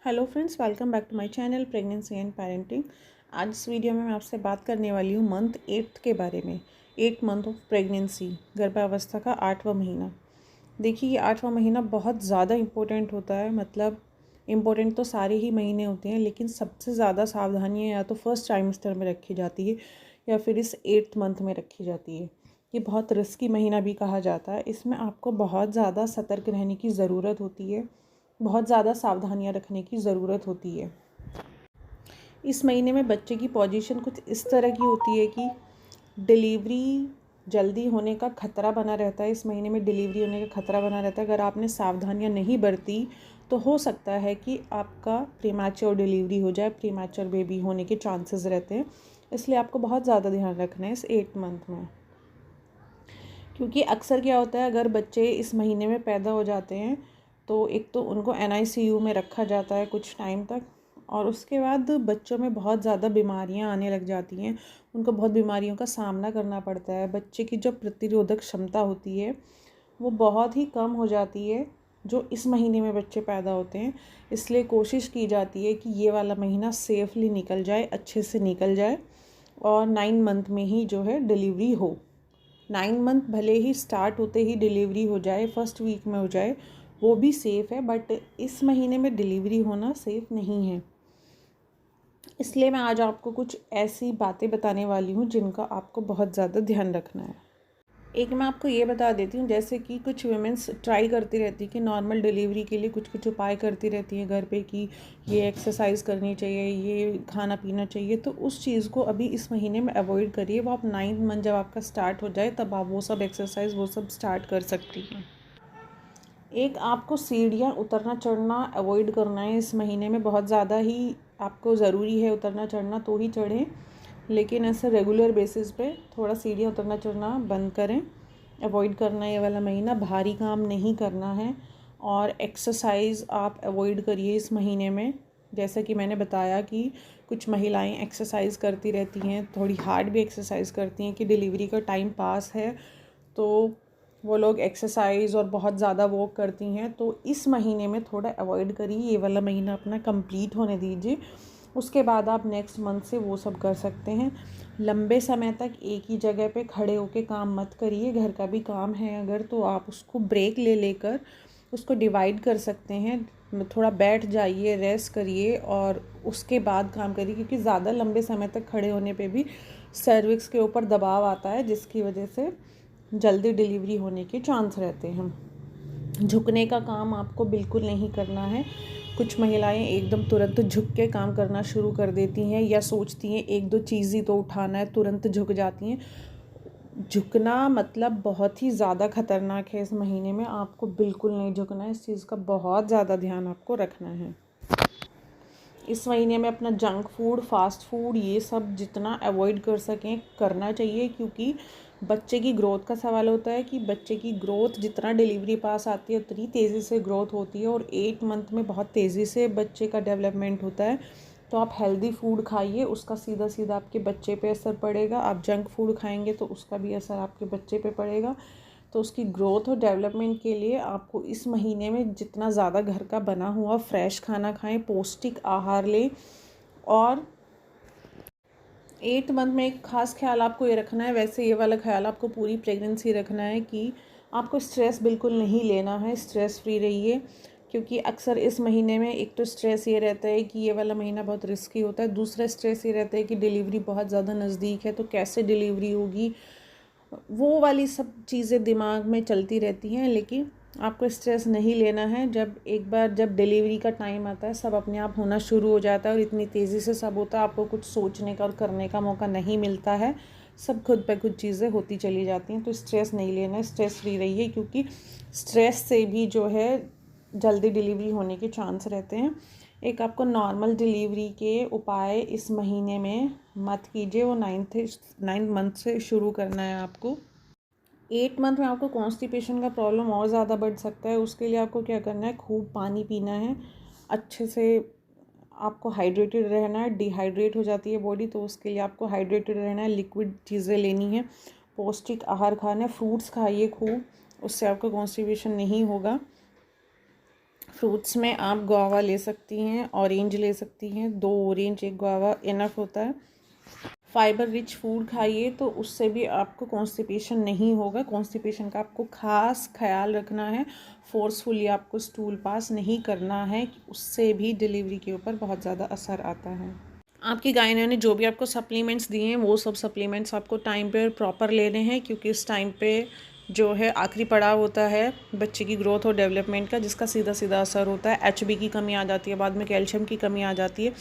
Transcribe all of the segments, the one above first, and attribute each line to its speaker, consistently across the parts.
Speaker 1: Hello friends, welcome back to my channel pregnancy and parenting. आज इस video में मैं आपसे बात करने वाली हूँ मंथ 8 के बारे में। 8 मंथ ऑफ प्रेगनेंसी, गर्भावस्था का 8वां महीना। देखिए, ये 8वां महीना बहुत ज़्यादा इम्पोर्टेंट होता है। मतलब इम्पोर्टेंट तो सारे ही महीने होते हैं, लेकिन सबसे ज़्यादा सावधानियाँ या तो फर्स्ट ट्राइमेस्टर में रखी जाती है या फिर इस 8th मंथ में रखी जाती है। ये बहुत रिस्की महीना भी कहा जाता है। इसमें आपको बहुत ज़्यादा सतर्क रहने की ज़रूरत होती है, बहुत ज़्यादा सावधानियां रखने की ज़रूरत होती है। इस महीने में बच्चे की पोजीशन कुछ इस तरह की होती है कि डिलीवरी जल्दी होने का खतरा बना रहता है। इस महीने में डिलीवरी होने का खतरा बना रहता है। अगर आपने सावधानियां नहीं बरती तो हो सकता है कि आपका प्रीमैच्योर डिलीवरी हो जाए, प्रीमैच्योर बेबी होने के चांसेस रहते हैं। इसलिए आपको बहुत ज़्यादा ध्यान रखना है इस 8 मंथ में, क्योंकि अक्सर क्या होता है, अगर बच्चे इस महीने में पैदा हो जाते हैं तो एक तो उनको NICU में रखा जाता है कुछ टाइम तक, और उसके बाद बच्चों में बहुत ज़्यादा बीमारियां आने लग जाती हैं। उनको बहुत बीमारियों का सामना करना पड़ता है। बच्चे की जो प्रतिरोधक क्षमता होती है वो बहुत ही कम हो जाती है जो इस महीने में बच्चे पैदा होते हैं। इसलिए कोशिश की जाती है कि ये वाला महीना सेफली निकल जाए, अच्छे से निकल जाए, और 9 मंथ में ही जो है डिलीवरी हो। 9 मंथ भले ही स्टार्ट होते ही डिलीवरी हो जाए, फर्स्ट वीक में हो जाए, वो भी सेफ़ है, बट इस महीने में डिलीवरी होना सेफ़ नहीं है। इसलिए मैं आज आपको कुछ ऐसी बातें बताने वाली हूँ जिनका आपको बहुत ज़्यादा ध्यान रखना है। एक मैं आपको ये बता देती हूँ, जैसे कि कुछ वुमेन्स ट्राई करती रहती है कि नॉर्मल डिलीवरी के लिए कुछ कुछ उपाय करती रहती हैं घर पे कि ये एक्सरसाइज करनी चाहिए, ये खाना पीना चाहिए। तो उस चीज़ को अभी इस महीने में अवॉइड करिए। वो आप 9th मंथ जब आपका स्टार्ट हो जाए तब आप वो सब एक्सरसाइज वो सब स्टार्ट कर सकती हैं। एक आपको सीढ़ियाँ उतरना चढ़ना अवॉइड करना है इस महीने में। बहुत ज़्यादा ही आपको ज़रूरी है उतरना चढ़ना तो ही चढ़ें, लेकिन ऐसे रेगुलर बेसिस पे थोड़ा सीढ़ियाँ उतरना चढ़ना बंद करें। अवॉइड करना है ये वाला महीना, भारी काम नहीं करना है, और एक्सरसाइज आप अवॉइड करिए इस महीने में। जैसा कि मैंने बताया कि कुछ महिलाएं एक्सरसाइज करती रहती हैं, थोड़ी हार्ड भी एक्सरसाइज करती हैं कि डिलीवरी का टाइम पास है तो वो लोग एक्सरसाइज और बहुत ज़्यादा वॉक करती हैं। तो इस महीने में थोड़ा अवॉइड करिए, ये वाला महीना अपना कंप्लीट होने दीजिए। उसके बाद आप नेक्स्ट मंथ से वो सब कर सकते हैं। लंबे समय तक एक ही जगह पे खड़े होके काम मत करिए। घर का भी काम है अगर, तो आप उसको ब्रेक ले लेकर उसको डिवाइड कर सकते हैं। थोड़ा बैठ जाइए, रेस्ट करिए और उसके बाद काम करिए, क्योंकि ज़्यादा लंबे समय तक खड़े होने पे भी सर्विक्स के ऊपर दबाव आता है, जिसकी वजह से जल्दी डिलीवरी होने के चांस रहते हैं। झुकने का काम आपको बिल्कुल नहीं करना है। कुछ महिलाएं एकदम तुरंत झुक के काम करना शुरू कर देती हैं, या सोचती हैं एक दो चीज़ ही तो उठाना है, तुरंत झुक जाती हैं। झुकना मतलब बहुत ही ज़्यादा खतरनाक है। इस महीने में आपको बिल्कुल नहीं झुकना है। इस चीज़ का बहुत ज़्यादा ध्यान आपको रखना है। इस महीने में अपना जंक फूड, फास्ट फूड, ये सब जितना अवॉइड कर सकें करना चाहिए, क्योंकि बच्चे की ग्रोथ का सवाल होता है कि बच्चे की ग्रोथ जितना डिलीवरी पास आती है उतनी तेज़ी से ग्रोथ होती है, और 8 मंथ में बहुत तेज़ी से बच्चे का डेवलपमेंट होता है। तो आप हेल्दी फूड खाइए, उसका सीधा सीधा आपके बच्चे पे असर पड़ेगा। आप जंक फूड खाएंगे तो उसका भी असर आपके बच्चे पे पड़ेगा। तो उसकी ग्रोथ और डेवलपमेंट के लिए आपको इस महीने में जितना ज़्यादा घर का बना हुआ फ्रेश खाना खाएं, पौष्टिक आहार लें। और 8 मंथ में एक ख़ास ख्याल आपको ये रखना है, वैसे ये वाला ख्याल आपको पूरी प्रेगनेंसी रखना है कि आपको स्ट्रेस बिल्कुल नहीं लेना है। स्ट्रेस फ्री रहिए, क्योंकि अक्सर इस महीने में एक तो स्ट्रेस ये रहता है कि ये वाला महीना बहुत रिस्की होता है, दूसरा स्ट्रेस ये रहता है कि डिलीवरी बहुत ज़्यादा नज़दीक है, तो कैसे डिलीवरी होगी, वो वाली सब चीज़ें दिमाग में चलती रहती हैं। लेकिन आपको स्ट्रेस नहीं लेना है। एक बार जब डिलीवरी का टाइम आता है, सब अपने आप होना शुरू हो जाता है, और इतनी तेज़ी से सब होता है, आपको कुछ सोचने का और करने का मौका नहीं मिलता है। सब खुद पे खुद चीज़ें होती चली जाती हैं। तो स्ट्रेस नहीं लेना है, स्ट्रेस फ्री रहिए, क्योंकि स्ट्रेस से भी जो है जल्दी डिलीवरी होने के चांस रहते हैं। एक आपको नॉर्मल डिलीवरी के उपाय इस महीने में मत कीजिए, वो 9th मंथ से शुरू करना है आपको। 8 मंथ में आपको कॉन्स्टिपेशन का प्रॉब्लम और ज़्यादा बढ़ सकता है। उसके लिए आपको क्या करना है, खूब पानी पीना है, अच्छे से आपको हाइड्रेटेड रहना है। डिहाइड्रेट हो जाती है बॉडी, तो उसके लिए आपको हाइड्रेटेड रहना है, लिक्विड चीज़ें लेनी है, पौष्टिक आहार खाना है, फ्रूट्स खाइए खूब, उससे आपका कॉन्स्टिपेशन नहीं होगा। फ्रूट्स में आप गुआवा ले सकती हैं, ऑरेंज ले सकती हैं, 2 ऑरेंज 1 गुआवा इनफ होता है। फाइबर रिच फूड खाइए तो उससे भी आपको कॉन्स्टिपेशन नहीं होगा। कॉन्स्टिपेशन का आपको खास ख्याल रखना है। फोर्सफुली आपको स्टूल पास नहीं करना है, उससे भी डिलीवरी के ऊपर बहुत ज़्यादा असर आता है। आपकी गायने ने जो भी आपको सप्लीमेंट्स दिए हैं वो सब सप्लीमेंट्स आपको टाइम पे प्रॉपर लेने हैं, क्योंकि इस टाइम पे जो है आखिरी पड़ाव होता है बच्चे की ग्रोथ और डेवलपमेंट का, जिसका सीधा सीधा असर होता है। HB की कमी आ जाती है, बाद में कैल्शियम की कमी आ जाती है,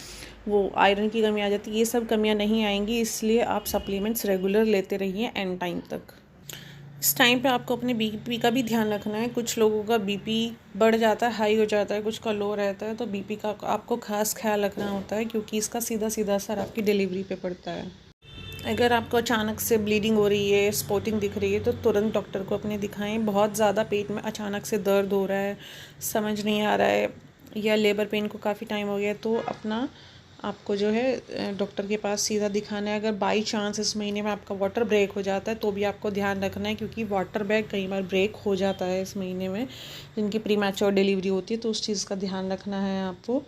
Speaker 1: वो आयरन की कमी आ जाती है। ये सब कमियां नहीं आएंगी, इसलिए आप सप्लीमेंट्स रेगुलर लेते रहिए एंड टाइम तक। इस टाइम पे आपको अपने BP का भी ध्यान रखना है। कुछ लोगों का BP बढ़ जाता है, हाई हो जाता है, कुछ का लो रहता है, तो BP का आपको खास ख्याल रखना होता है, क्योंकि इसका सीधा सीधा असर आपकी डिलीवरी पे पड़ता है। अगर आपको अचानक से ब्लीडिंग हो रही है, स्पॉटिंग दिख रही है, तो तुरंत डॉक्टर को अपने दिखाएं। बहुत ज़्यादा पेट में अचानक से दर्द हो रहा है, समझ नहीं आ रहा है, या लेबर पेन को काफ़ी टाइम हो गया, तो अपना आपको जो है डॉक्टर के पास सीधा दिखाना है। अगर बाई चांस इस महीने में आपका वाटर ब्रेक हो जाता है तो भी आपको ध्यान रखना है, क्योंकि वाटर ब्रेक कई बार ब्रेक हो जाता है इस महीने में, जिनकी प्रीमैच्योर डिलीवरी होती है, तो उस चीज़ का ध्यान रखना है आपको।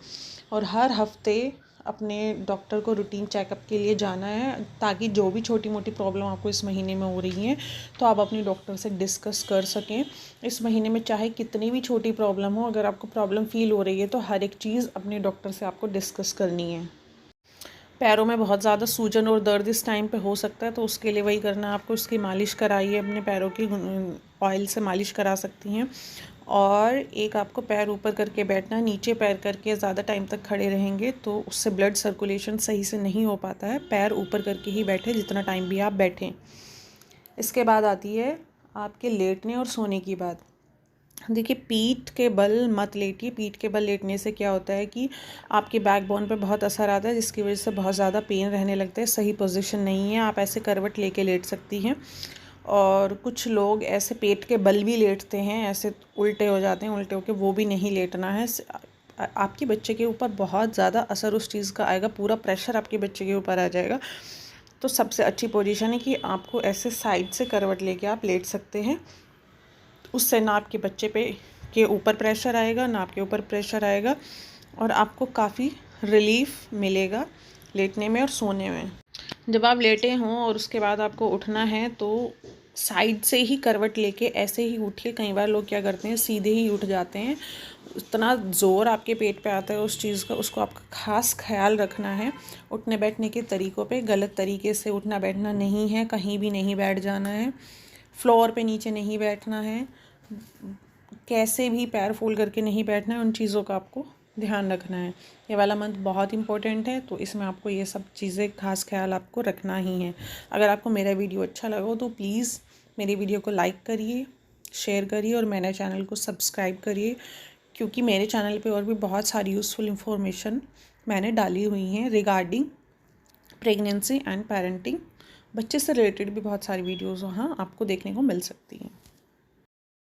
Speaker 1: और हर हफ्ते अपने डॉक्टर को रूटीन चेकअप के लिए जाना है, ताकि जो भी छोटी मोटी प्रॉब्लम आपको इस महीने में हो रही हैं तो आप अपनी डॉक्टर से डिस्कस कर सकें। इस महीने में चाहे कितनी भी छोटी प्रॉब्लम हो, अगर आपको प्रॉब्लम फील हो रही है तो हर एक चीज़ अपने डॉक्टर से आपको डिस्कस करनी है। पैरों में बहुत ज़्यादा सूजन और दर्द इस टाइम पे हो सकता है, तो उसके लिए वही करना, आपको इसकी मालिश कराइए, अपने पैरों की ऑयल से मालिश करा सकती हैं। और एक आपको पैर ऊपर करके बैठना, नीचे पैर करके ज़्यादा टाइम तक खड़े रहेंगे तो उससे ब्लड सर्कुलेशन सही से नहीं हो पाता है। पैर ऊपर करके ही बैठे जितना टाइम भी आप बैठें। इसके बाद आती है आपके लेटने और सोने की बात। देखिए, पीठ के बल मत लेटिए। पीठ के बल लेटने से क्या होता है कि आपके बैकबोन पे बहुत असर आता है, जिसकी वजह से बहुत ज़्यादा पेन रहने लगता है। सही पोजीशन नहीं है। आप ऐसे करवट लेके लेट सकती हैं। और कुछ लोग ऐसे पेट के बल भी लेटते हैं, ऐसे उल्टे हो जाते हैं, उल्टे होके, वो भी नहीं लेटना है। आपके बच्चे के ऊपर बहुत ज़्यादा असर उस चीज़ का आएगा, पूरा प्रेशर आपके बच्चे के ऊपर आ जाएगा। तो सबसे अच्छी पोजीशन है कि आपको ऐसे साइड से करवट लेके आप लेट सकते हैं। उससे ना आपके बच्चे पे के ऊपर प्रेशर आएगा, ना आपके ऊपर प्रेशर आएगा, और आपको काफ़ी रिलीफ मिलेगा लेटने में और सोने में। जब आप लेटे हों और उसके बाद आपको उठना है तो साइड से ही करवट लेके ऐसे ही उठिए। कई बार लोग क्या करते हैं, सीधे ही उठ जाते हैं। इतना ज़ोर आपके पेट पे आता है उस चीज़ का, उसको आपका खास ख्याल रखना है। उठने बैठने के तरीक़ों पे गलत तरीके से उठना बैठना नहीं है, कहीं भी नहीं बैठ जाना है, फ्लोर पे नीचे नहीं बैठना है, कैसे भी पैर फोल्ड करके नहीं बैठना है। उन चीज़ों का आपको ध्यान रखना है। ये वाला मंथ बहुत इंपॉर्टेंट है, तो इसमें आपको ये सब चीज़ें खास ख्याल आपको रखना ही है। अगर आपको मेरा वीडियो अच्छा लगा हो तो प्लीज़ मेरी वीडियो को लाइक करिए, शेयर करिए और मेरे चैनल को सब्सक्राइब करिए, क्योंकि मेरे चैनल पे और भी बहुत सारी यूज़फुल इन्फॉर्मेशन मैंने डाली हुई हैं रिगार्डिंग प्रेगनेंसी एंड पेरेंटिंग। बच्चे से रिलेटेड भी बहुत सारी वीडियोज़ वहाँ आपको देखने को मिल सकती हैं।